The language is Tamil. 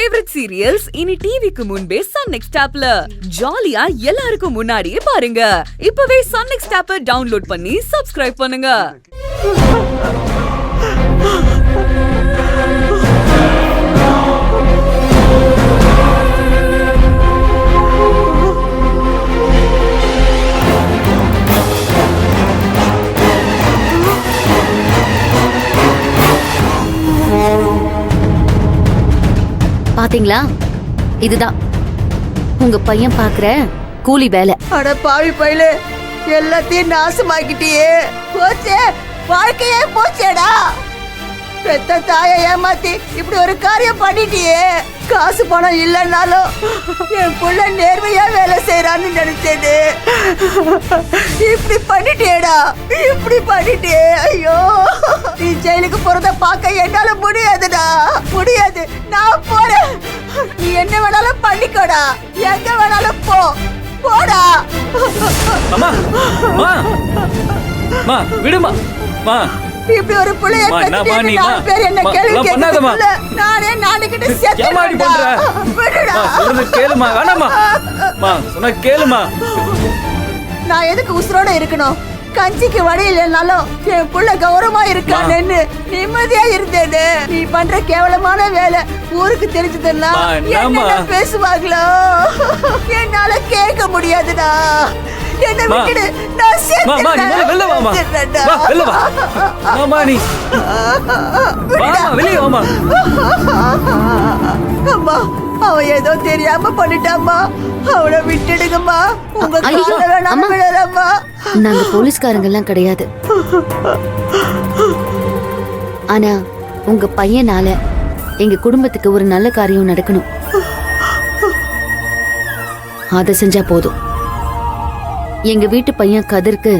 ஃபேவரட் சீரியல்ஸ் இனி டிவிக்கு முன்பே சன் நெக்ஸ்ட் ஆப்ல ஜாலியா எல்லாருக்கும் முன்னாடியே பாருங்க. இப்பவே சன் நெக்ஸ்ட் ஆப்பை டவுன்லோட் பண்ணி சப்ஸ்கிரைப் பண்ணுங்க. பாத்தீங்களா, இதுதான் உங்க பையன் பாக்குற கூலி வேலை. அட பாவி பையலே, எல்லாத்தையும் நாசமாக்கிட்டியே. போச்சே, வாழ்க்கையே போச்சேடா. பெத்த தாயை ஏமாத்தி இப்படி ஒரு காரியம் பண்ணிட்டியே. காசு பணம் இல்லைன்னாலும் என் புள்ள நேர்மையா வேலை செய்யறான்னு நினைச்சேன்னு இப்படி பண்ணிட்டேடா, இப்படி பண்ணிட்டே. ஐயோ, நீ ஜெயிலுக்கு போறத பார்க்க என்னால முடியாதுடா, முடியாது. நான் போறேன். நீ என்ன வேணாலும் பண்ணிக்கோடா, எங்க வேணாலும் போ, போடா. அம்மா அம்மா அம்மா விடுமா அம்மா. இப்படி ஒரு புள்ளைய பெத்துட்டேன்னு நாலு பேர் என்ன கேள்வி கேட்கல. நானே நாளைக்கிட்ட செத்துறேன். விடுடா. சொல்றது கேளுமா. வேணாமா அம்மா, சொன்னா கேளுமா. நான் எதுக்கு உசுரோட இருக்கணும்? கஞ்சிக்கு வழி இல்லைனாலும் என் புள்ள கௌரவமா இருக்கான்னு நிம்மதியா இருந்தேன்னு. நீ பண்ற கேவலமான வேலை ஊருக்கு தெரிஞ்சதுன்னா என்ன பேசுவாங்களோ? என்னால கேட்க முடியாதுடா. என்ன விட்டுடு, நான் செத்துறேன். வெளில வாமா, வெளில வா. ஆமா, நீ வாமா, வெளிய வாமா. அம்மா, அவன் ஏதோ தெரியாம பண்ணிட்டாம்மா. அவளை விட்டுடுங்கம்மா. உங்க கால்ல வேணாம் விழறம்மா. நாங்க போலீஸ்காரங்க எல்லாம் கிடையாது. ஆனா உங்க பையனால எங்க குடும்பத்துக்கு ஒரு நல்ல காரியம் நடக்கணும். அதை செஞ்சா போதும். எங்க வீட்டு பையன் கதிருக்கு